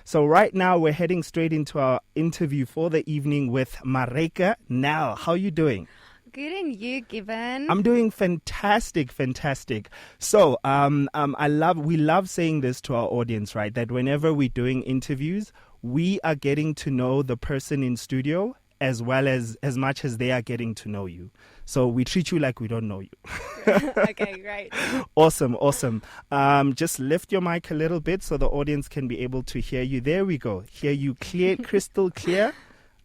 So right now we're heading straight into our interview for the evening with Maryke Nel. How are you doing? Good, and you, Given? I'm doing fantastic. So, we love saying this to our audience, right? That whenever we're doing interviews, we are getting to know the person in studio as well as much as they are getting to know you. So we treat you like we don't know you. Okay, great. Awesome. Just lift your mic a little bit so the audience can be able to hear you. There we go. Hear you clear, crystal clear.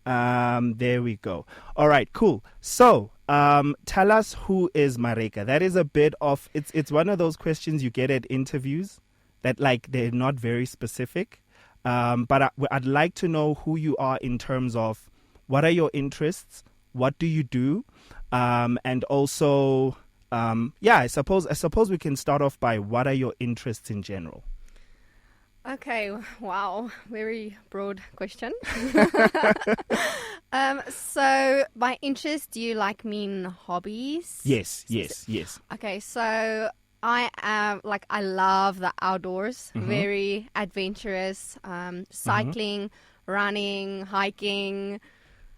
There we go. All right, cool. So, tell us, who is Maryke? That is a bit of, it's one of those questions you get at interviews that, like, they're not very specific. But I'd like to know who you are in terms of what are your interests, what do you do, and also, I suppose we can start off by what are your interests in general. Okay, wow, very broad question. So my interest, do you like mean hobbies? Yes. Okay, so I love the outdoors, very adventurous, cycling, running, hiking,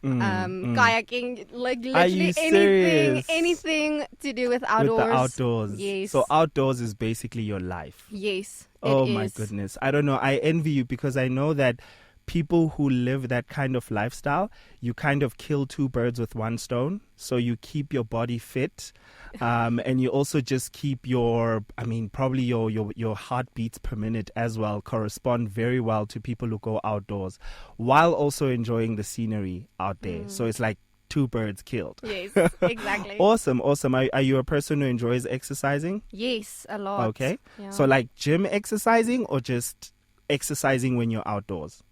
kayaking, like literally anything to do with outdoors. With the outdoors. Yes. So outdoors is basically your life. Yes. Oh my goodness. I don't know. I envy you because I know that people who live that kind of lifestyle, you kind of kill two birds with one stone. So you keep your body fit, and you also just keep probably your heartbeats per minute as well correspond very well to people who go outdoors while also enjoying the scenery out there. So it's like two birds killed. Yes, exactly. Awesome. Are you a person who enjoys exercising? Yes, a lot. Okay. Yeah. So like gym exercising or just exercising when you're outdoors?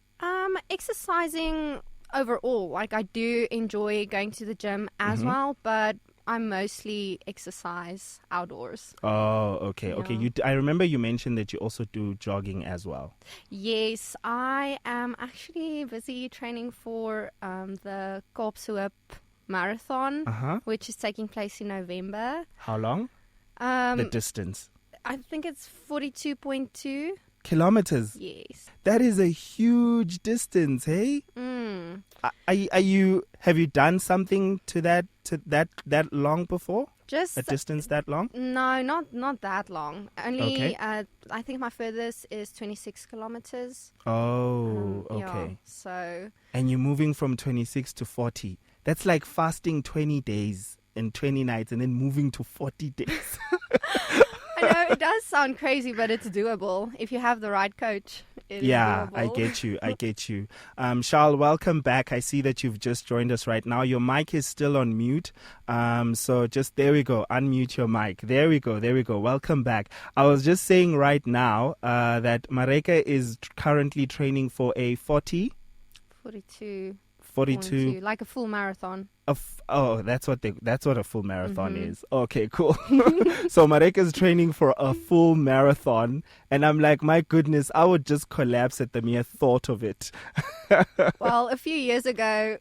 Exercising overall. Like, I do enjoy going to the gym as well, but I mostly exercise outdoors. Oh, okay. Yeah. Okay. I remember you mentioned that you also do jogging as well. Yes, I am actually busy training for the Kaapstad Marathon, which is taking place in November. How long? The distance? I think it's 42.2 kilometers. Yes. That is a huge distance, hey? Have you done something to that long before? Just a distance that long? No, not that long. Only I think my furthest is 26 kilometers. Oh, okay. Yeah, so and you're moving from 26 to 40. That's like fasting 20 days and 20 nights and then moving to 40 days. I know it does sound crazy, but it's doable if you have the right coach. It is doable. I get you. Charles, welcome back. I see that you've just joined us right now. Your mic is still on mute. So just, there we go. Unmute your mic. There we go. Welcome back. I was just saying right now that Maryke is currently training for a 42, like a full marathon. That's what a full marathon is. Okay, cool. So Maryke is training for a full marathon, and I'm like, my goodness, I would just collapse at the mere thought of it. Well, a year ago,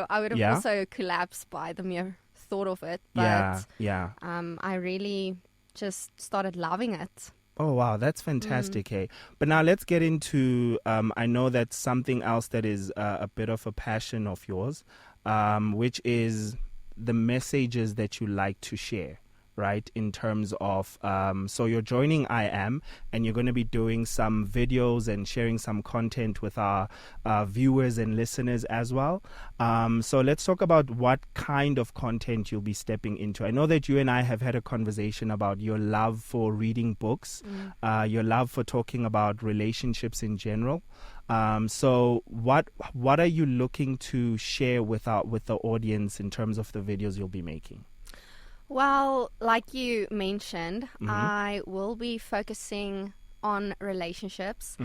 I would have also collapsed by the mere thought of it. But I really just started loving it. Oh, wow. That's fantastic, hey. But now let's get into, I know that's something else that is a bit of a passion of yours, which is the messages that you like to share, right? In terms of, so you're joining I Am, and you're going to be doing some videos and sharing some content with our viewers and listeners as well. So let's talk about what kind of content you'll be stepping into. I know that you and I have had a conversation about your love for reading books, your love for talking about relationships in general. So what are you looking to share with the audience in terms of the videos you'll be making? Well, like you mentioned, I will be focusing on relationships.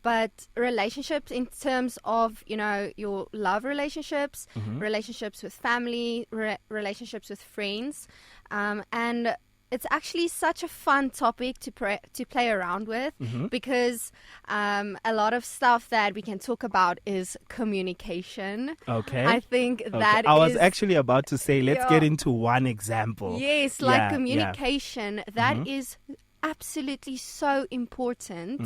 But relationships in terms of, your love relationships, relationships with family, relationships with friends. And it's actually such a fun topic to play around with because a lot of stuff that we can talk about is communication. Okay. I think that I was actually about to say, let's get into one example. Yes, communication, that is absolutely so important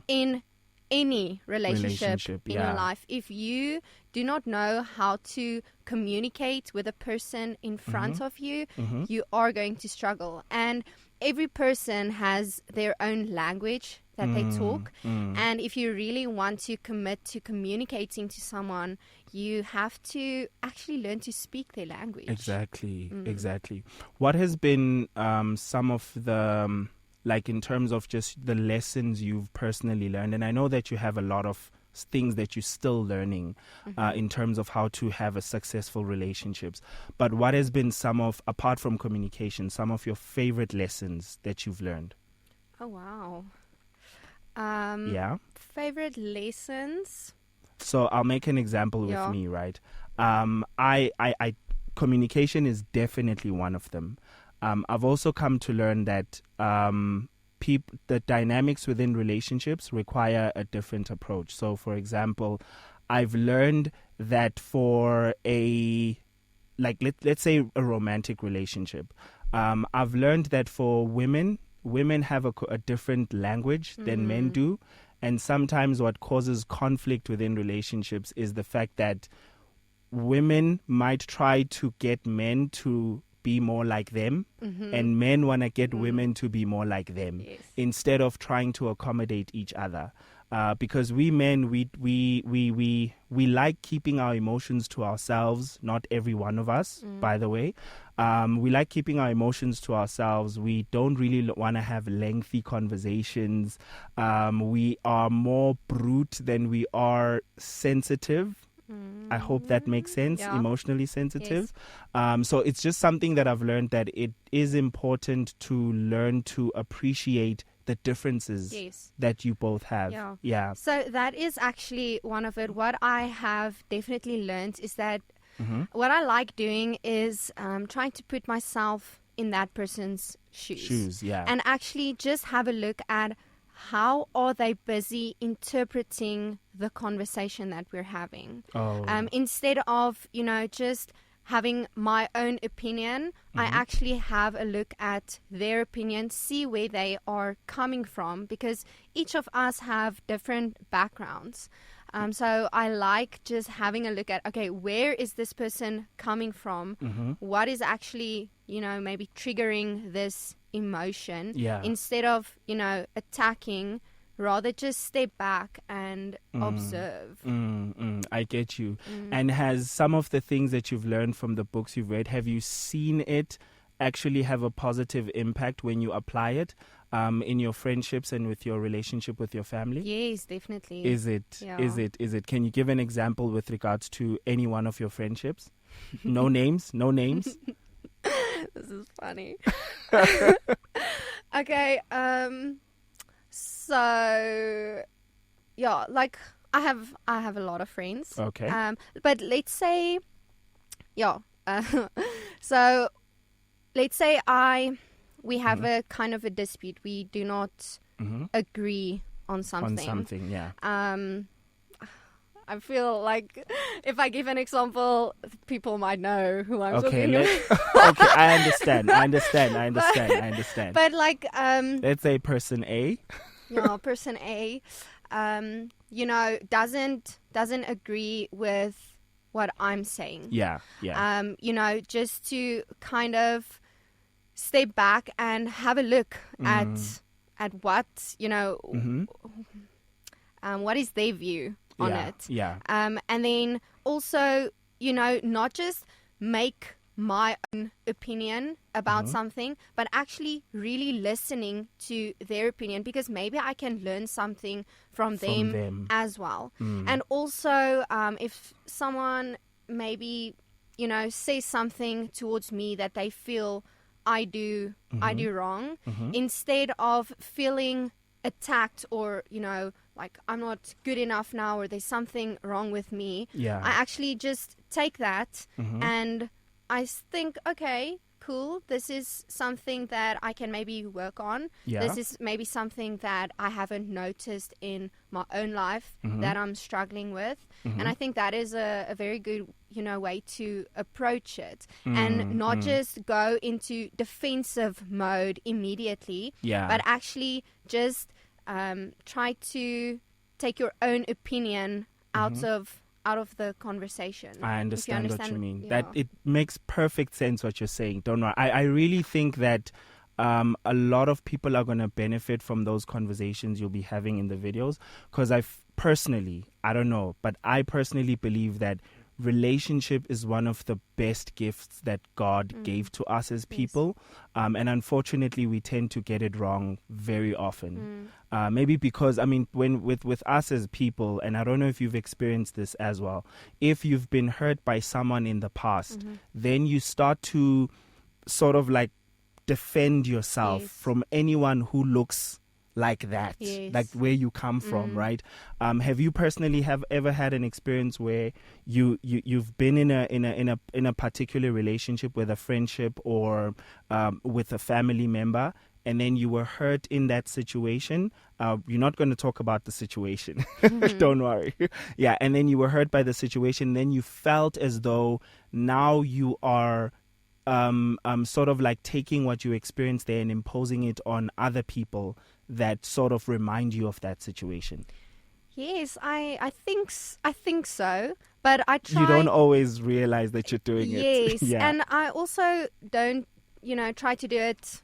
in any relationship in your life. If you do not know how to communicate with a person in front of you, you are going to struggle. And every person has their own language that they talk. And if you really want to commit to communicating to someone, you have to actually learn to speak their language. Exactly. What has been some of the... like in terms of just the lessons you've personally learned, and I know that you have a lot of things that you're still learning in terms of how to have a successful relationships, but what has been some of, apart from communication, some of your favorite lessons that you've learned? Oh, wow. Favorite lessons? So I'll make an example with me, right? I communication is definitely one of them. I've also come to learn that the dynamics within relationships require a different approach. So, for example, I've learned that for let's say a romantic relationship, I've learned that for women have a different language than men do. And sometimes what causes conflict within relationships is the fact that women might try to get men to be more like them, and men want to get women to be more like them, instead of trying to accommodate each other. Because we men, we like keeping our emotions to ourselves. Not every one of us, by the way. We like keeping our emotions to ourselves. We don't really want to have lengthy conversations. We are more brute than we are sensitive. I hope that makes sense. Emotionally sensitive. So it's just something that I've learned, that it is important to learn to appreciate the differences that you both have. So that is actually one of it. What I have definitely learned is that what I like doing is trying to put myself in that person's shoes. And actually just have a look at how are they busy interpreting the conversation that we're having. Instead of, just having my own opinion, I actually have a look at their opinion, see where they are coming from, because each of us have different backgrounds. So I like just having a look at, okay, where is this person coming from? What is actually, maybe triggering this emotion? Instead of, attacking, rather just step back and observe. I get you. And has some of the things that you've learned from the books you've read, have you seen it actually have a positive impact when you apply it in your friendships and with your relationship with your family? Yes, definitely. Is it? Is it? Can you give an example with regards to any one of your friendships? No names? This is funny. Okay, so like I have a lot of friends. Okay. But let's say, so let's say we have a kind of a dispute. We do not agree on something. I feel like if I give an example, people might know who I'm talking about. Okay, I understand. But like, let's say person A. Person A, doesn't agree with what I'm saying. Just to kind of step back and have a look at what, what is their view on it. And then also, not just make my own opinion about something, but actually really listening to their opinion, because maybe I can learn something from them as well. And also, if someone maybe, says something towards me that they feel I do wrong, instead of feeling attacked or, like I'm not good enough now, or there's something wrong with me, I actually just take that and I think, okay, cool. This is something that I can maybe work on. Yeah. This is maybe something that I haven't noticed in my own life that I'm struggling with. And I think that is a very good, way to approach it and not just go into defensive mode immediately, but actually just try to take your own opinion out of the conversation. I understand what you mean. Yeah. That it makes perfect sense what you're saying. Don't worry. I really think that a lot of people are going to benefit from those conversations you'll be having in the videos, because I personally believe that relationship is one of the best gifts that God gave to us as people. And unfortunately, we tend to get it wrong very often. Maybe because, when with us as people, and I don't know if you've experienced this as well, if you've been hurt by someone in the past, then you start to sort of like defend yourself from anyone who looks like that, like where you come from, right? Have you personally ever had an experience where you've been in a particular relationship, with a friendship or with a family member, and then you were hurt in that situation? You're not going to talk about the situation. Don't worry. Yeah, and then you were hurt by the situation. Then you felt as though now you are sort of like taking what you experienced there and imposing it on other people that sort of remind you of that situation. Yes, I think so, but I try. You don't always realize that you're doing it. Yes, and I also don't, try to do it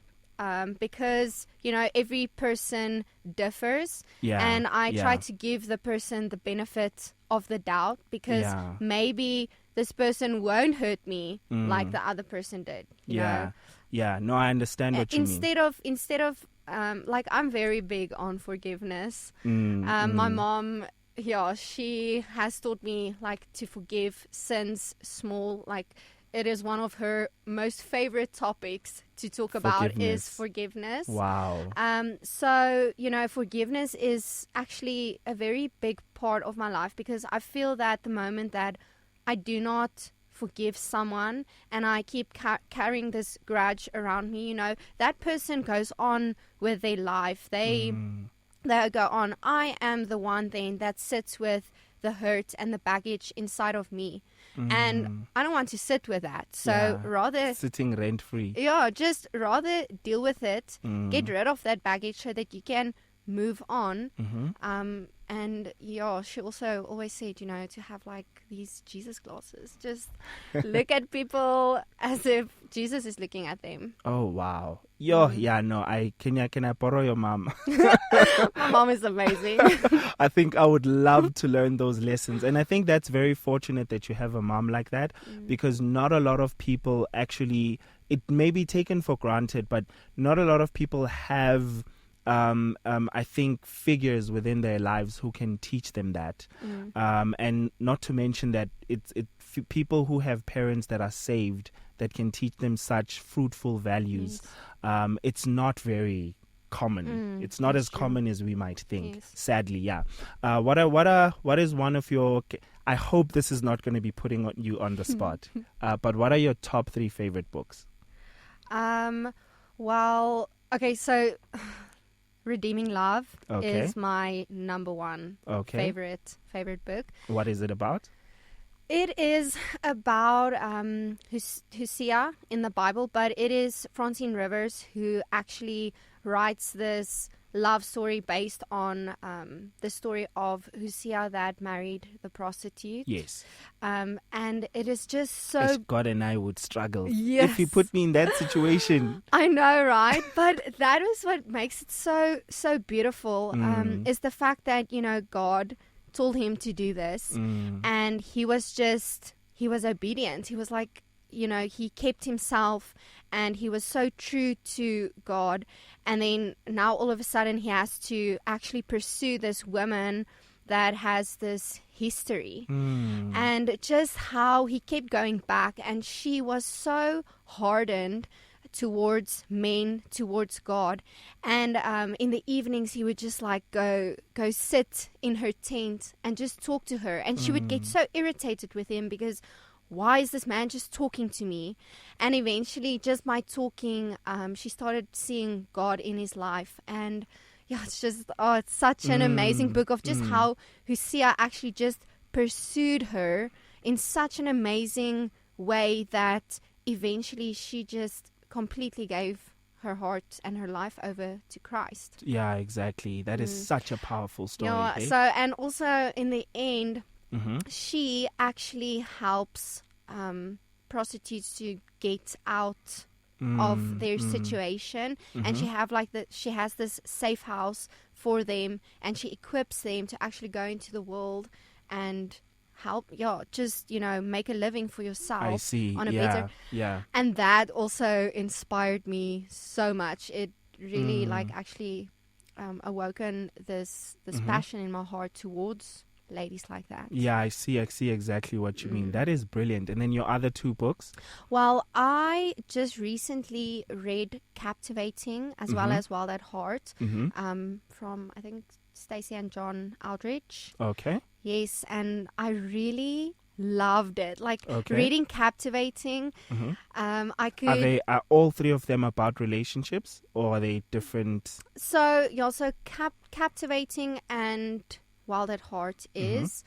because, every person differs, and I try to give the person the benefit of the doubt, because maybe this person won't hurt me like the other person did. You know? Yeah. No, I understand what you mean. Instead of like, I'm very big on forgiveness. My mom, she has taught me like to forgive since small. Like, it is one of her most favorite topics to talk about is forgiveness. Wow. So, forgiveness is actually a very big part of my life, because I feel that the moment that I do not forgive someone and I keep carrying this grudge around me, that person goes on with their life. They go on. I am the one then that sits with the hurt and the baggage inside of me. And I don't want to sit with that. So rather... Sitting rent-free. Yeah, just rather deal with it, get rid of that baggage so that you can move on. And she also always said, to have like these Jesus glasses. Just look at people as if Jesus is looking at them. Oh, wow. Can I borrow your mom? My mom is amazing. I think I would love to learn those lessons. And I think that's very fortunate that you have a mom like that, because not a lot of people actually, it may be taken for granted, but not a lot of people have... I think figures within their lives who can teach them that, and not to mention that it's people who have parents that are saved that can teach them such fruitful values. It's not very common. It's not as common as we might think. Sadly, What is one of your? I hope this is not going to be putting you on the spot. But what are your top 3 favorite books? Well, okay, so. Redeeming Love is my number 1 favorite book. What is it about? It is about Hosea in the Bible, but it is Francine Rivers who actually writes this love story based on the story of Hosea that married the prostitute. Yes. And it is just so... As God and I would struggle. Yes. If you put me in that situation. I know, right? But that is what makes it so beautiful, is the fact that, God told him to do this, and he was obedient. He was like, he kept himself, and he was so true to God. And then now all of a sudden he has to actually pursue this woman that has this history. And just how he kept going back, and she was so hardened towards men, towards God. And in the evenings he would just like go sit in her tent and just talk to her, and she would get so irritated with him, because why is this man just talking to me? And eventually, just by talking, she started seeing God in his life. And yeah, it's just, it's such an amazing book of just how Hosea actually just pursued her in such an amazing way that eventually she just completely gave her heart and her life over to Christ. Yeah, exactly. That is such a powerful story. Yeah, hey? so, and also in the end, Mm-hmm. she actually helps prostitutes to get out of their situation, and she has this safe house for them, and she equips them to actually go into the world and help, just make a living for yourself. I see. On a better. Yeah. And that also inspired me so much. It really actually awoken this passion in my heart towards ladies like that. Yeah, I see exactly what you mean. That is brilliant. And then your other two books? Well, I just recently read Captivating as well as Wild at Heart from, I think, Stacey and John Aldrich. Okay. Yes, and I really loved it. Reading Captivating, I could... Are all three of them about relationships, or are they different? So Captivating and Wild at Heart is,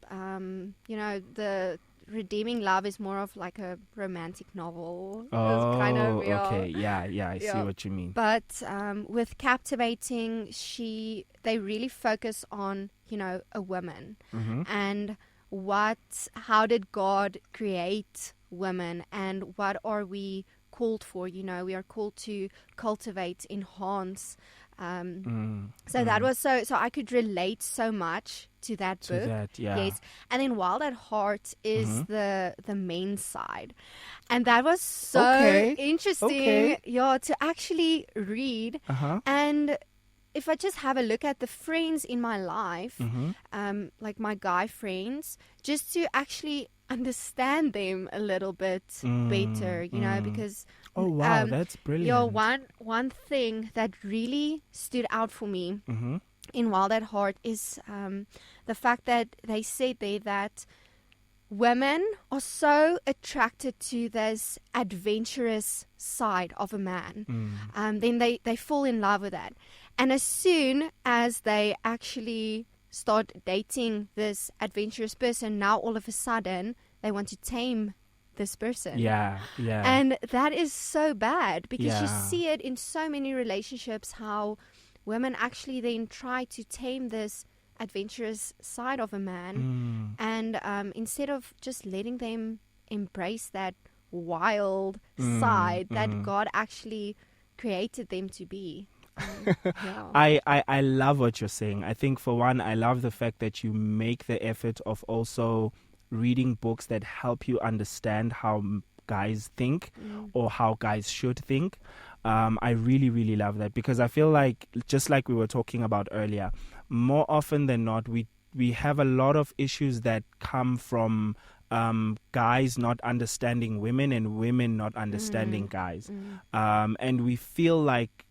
the redeeming love is more of like a romantic novel. Oh, kind of, okay. Yeah, I see what you mean. But with Captivating, they really focus on, a woman and how did God create women, and what are we called for? We are called to cultivate, enhance. That was so I could relate so much to that book. Yes. And then Wild at Heart is the men's side. And that was so interesting to actually read. And if I just have a look at the friends in my life, like my guy friends, just to actually understand them a little bit better, because oh wow, that's brilliant. One thing that really stood out for me in Wild at Heart is the fact that they said there that women are so attracted to this adventurous side of a man. Then they fall in love with that. And as soon as they actually start dating this adventurous person, now all of a sudden they want to tame this person. Yeah. And that is so bad, because you see it in so many relationships, how women actually then try to tame this adventurous side of a man. And instead of just letting them embrace that wild side that God actually created them to be. I love what you're saying. I think, for one, I love the fact that you make the effort of also reading books that help you understand how guys think or how guys should think. I really, really love that, because I feel like, just like we were talking about earlier, more often than not, we have a lot of issues that come from guys not understanding women and women not understanding guys. And we feel like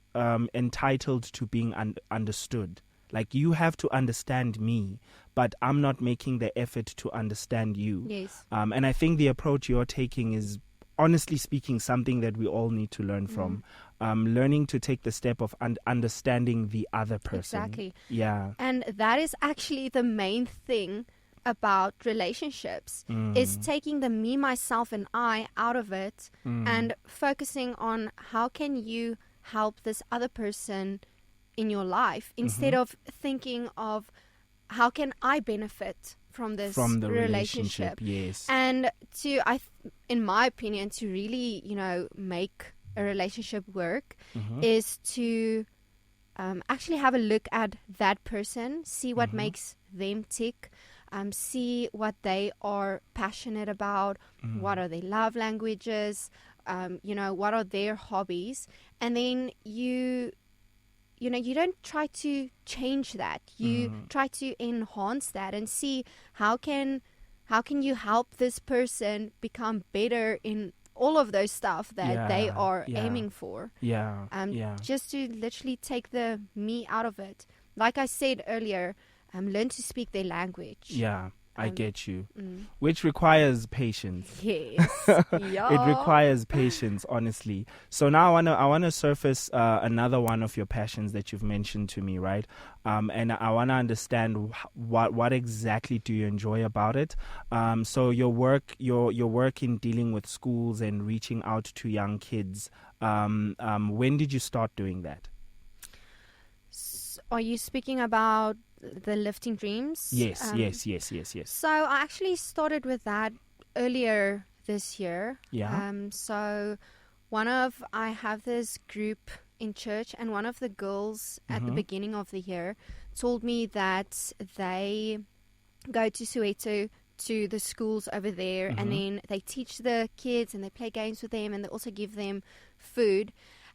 entitled to being understood. Like, you have to understand me, but I'm not making the effort to understand you. Yes. And I think the approach you're taking is, honestly speaking, something that we all need to learn from. Learning to take the step of understanding the other person. Exactly. Yeah. And that is actually the main thing about relationships, is taking the me, myself, and I out of it and focusing on how can you help this other person in your life, instead of thinking of how can I benefit from this relationship. Yes. And in my opinion, to really, make a relationship work is to actually have a look at that person, see what makes them tick, see what they are passionate about, what are their love languages, what are their hobbies, and then you don't try to change that. You try to enhance that and see how can you help this person become better in all of those stuff that they are aiming for. Just to literally take the me out of it. Like I said earlier, learn to speak their language. I get you. Which requires patience. Yes. Yeah. It requires patience, honestly. So now I wanna surface another one of your passions that you've mentioned to me, right? And I wanna understand what exactly do you enjoy about it. So your work in dealing with schools and reaching out to young kids. When did you start doing that? Are you speaking about the Lifting Dreams? Yes. So I actually started with that earlier this year. Yeah. So I have this group in church, and one of the girls at the beginning of the year told me that they go to Soweto to the schools over there, and then they teach the kids and they play games with them, and they also give them food.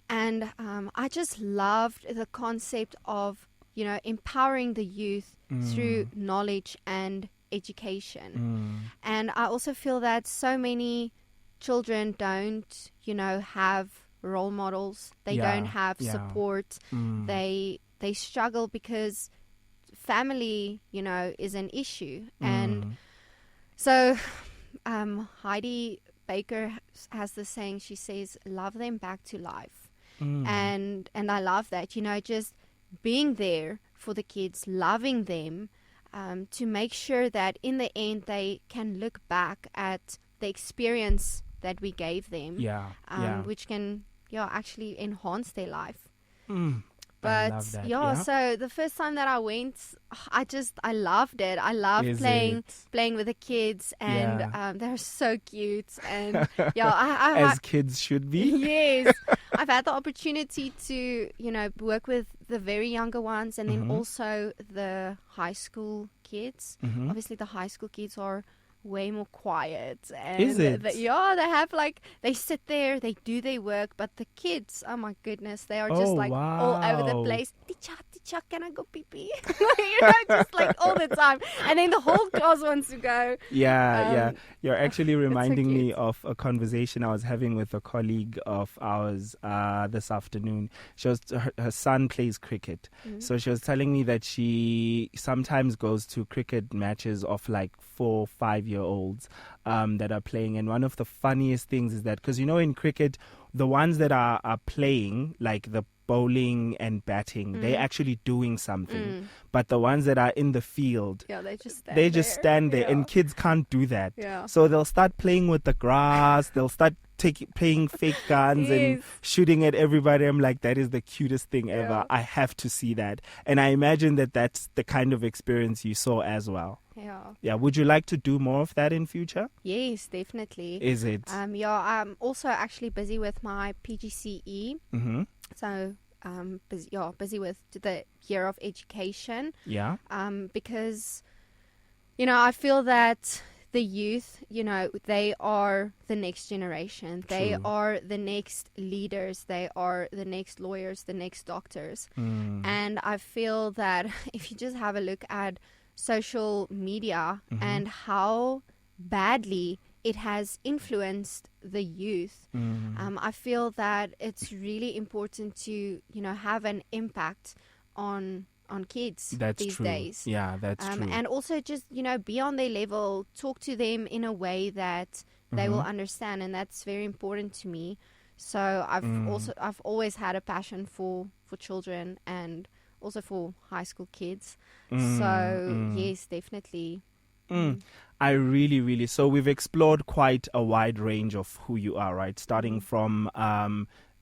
And I just loved the concept of, empowering the youth through knowledge and education. And I also feel that so many children don't, have role models. They don't have support. They struggle because family, is an issue. And so Heidi Baker has this saying. She says, love them back to life. And I love that, just being there for the kids, loving them, to make sure that in the end they can look back at the experience that we gave them, which can actually enhance their life. But so the first time that I went, I loved it. I loved playing with the kids, and they're so cute. And as kids should be. Yes, I've had the opportunity to work with the very younger ones, and then also the high school kids. Obviously, the high school kids are way more quiet. And is it? They have they sit there, they do their work, but the kids, oh my goodness, they are just all over the place. Teacher, can I go pee pee? Just all the time. And then the whole class wants to go. Yeah. You're actually reminding so me of a conversation I was having with a colleague of ours this afternoon. Her son plays cricket. So she was telling me that she sometimes goes to cricket matches of 4 5-year-olds that are playing, and one of the funniest things is that, because in cricket, the ones that are playing, like the bowling and batting, they're actually doing something, but the ones that are in the field, they just stand there. And kids can't do that. So they'll start playing with the grass, they'll start playing fake guns and shooting at everybody. I'm like, that is the cutest thing ever. I have to see that. And I imagine that that's the kind of experience you saw as well. Yeah. Would you like to do more of that in future? Yes, definitely. Is it? I'm also actually busy with my PGCE. So busy with the year of education. Yeah. Because I feel that the youth, they are the next generation. True. They are the next leaders. They are the next lawyers, the next doctors. And I feel that if you just have a look at social media and how badly it has influenced the youth, I feel that it's really important to have an impact on kids these days. Yeah, that's true. And also just be on their level, talk to them in a way that they will understand, and that's very important to me. So I've always had a passion for children and also for high school kids. So yes, definitely. I really, so we've explored quite a wide range of who you are, right? Starting from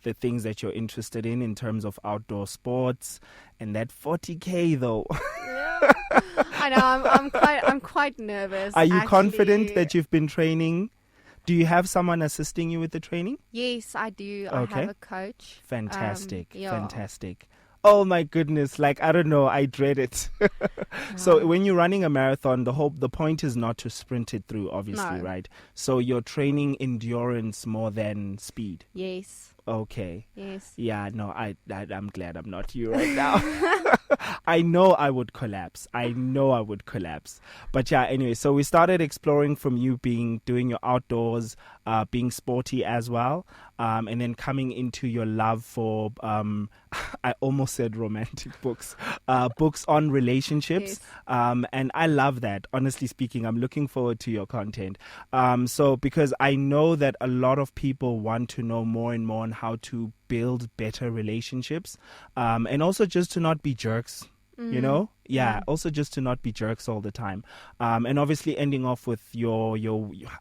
the things that you're interested in terms of outdoor sports, and that 40K though. I know, I'm quite nervous. Are you confident that you've been training? Do you have someone assisting you with the training? Yes, I do. Okay. I have a coach. Fantastic. Fantastic. Oh my goodness, I don't know, I dread it. So when you're running a marathon, the point is not to sprint it through, obviously, right? So you're training endurance more than speed. Yes. Okay. Yes. Yeah, no, I'm glad I'm not you right now. I know I would collapse. But yeah, anyway, so we started exploring from you doing your outdoors, being sporty as well, and then coming into your love for, I almost said romantic books, books on relationships. Yes. And I love that. Honestly speaking, I'm looking forward to your content. So because I know that a lot of people want to know more and more on how to build better relationships, and also just to not be jerks. Also just to not be jerks all the time, and obviously ending off with your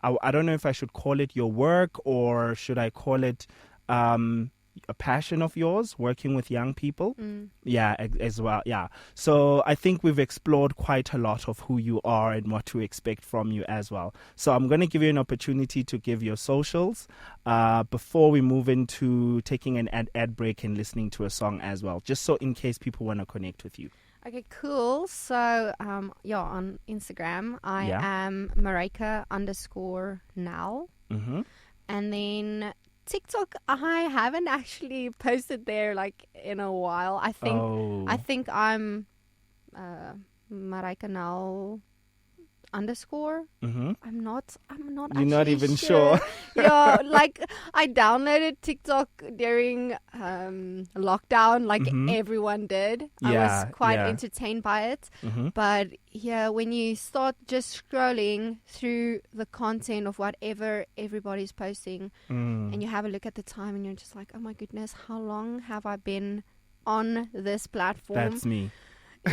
I don't know if I should call it your work, or should I call it a passion of yours, working with young people. As well. So I think we've explored quite a lot of who you are and what to expect from you as well. So I'm going to give you an opportunity to give your socials before we move into taking an ad break and listening to a song as well, just so in case people want to connect with you. Okay, cool. So, on Instagram, I am Maryke_Nel. And then TikTok, I haven't actually posted there like in a while. I think I'm Maryke Nel _. I'm not You're not even sure. Yeah, like I downloaded TikTok during lockdown, like everyone did. I was quite entertained by it. But when you start just scrolling through the content of whatever everybody's posting, and you have a look at the time, and you're just like, oh my goodness, how long have I been on this platform? That's me.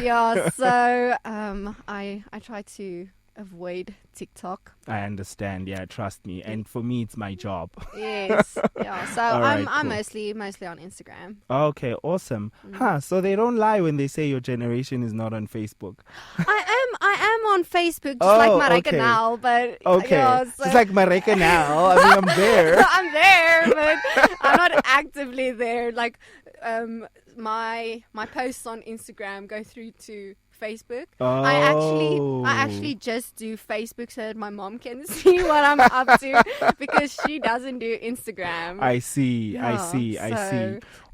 Yeah, so I try to avoid TikTok. I understand. Yeah, trust me. And for me, it's my job. Yes. Yeah. So I'm cool. mostly on Instagram. Okay. Awesome. So they don't lie when they say your generation is not on Facebook. I am on Facebook, just like Maryke Nel, but just like Maryke Nel. I mean, I'm there. I'm there, but I'm not actively there. Like my posts on Instagram go through to Facebook. I actually just do Facebook so that my mom can see what I'm up to, because she doesn't do Instagram. I see.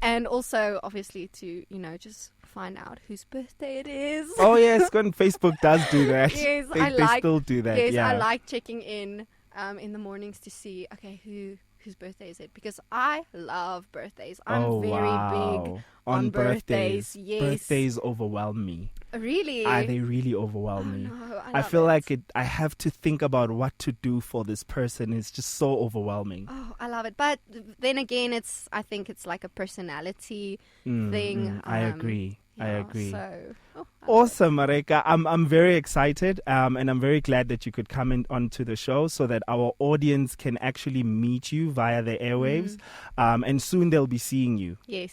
And also obviously to just find out whose birthday it is. Oh yes, Facebook does do that. Yes, they still do that. Yes, yeah. I like checking in the mornings to see whose birthday is it, because I love birthdays. I'm very big on birthdays. Yes. Birthdays overwhelm me. Really? They really overwhelm me. No, I feel like I have to think about what to do for this person. It's just so overwhelming. Oh, I love it. But then again, I think it's like a personality thing. I agree. I agree. So, awesome, Maryke. I'm very excited, and I'm very glad that you could come onto the show so that our audience can actually meet you via the airwaves, and soon they'll be seeing you. Yes.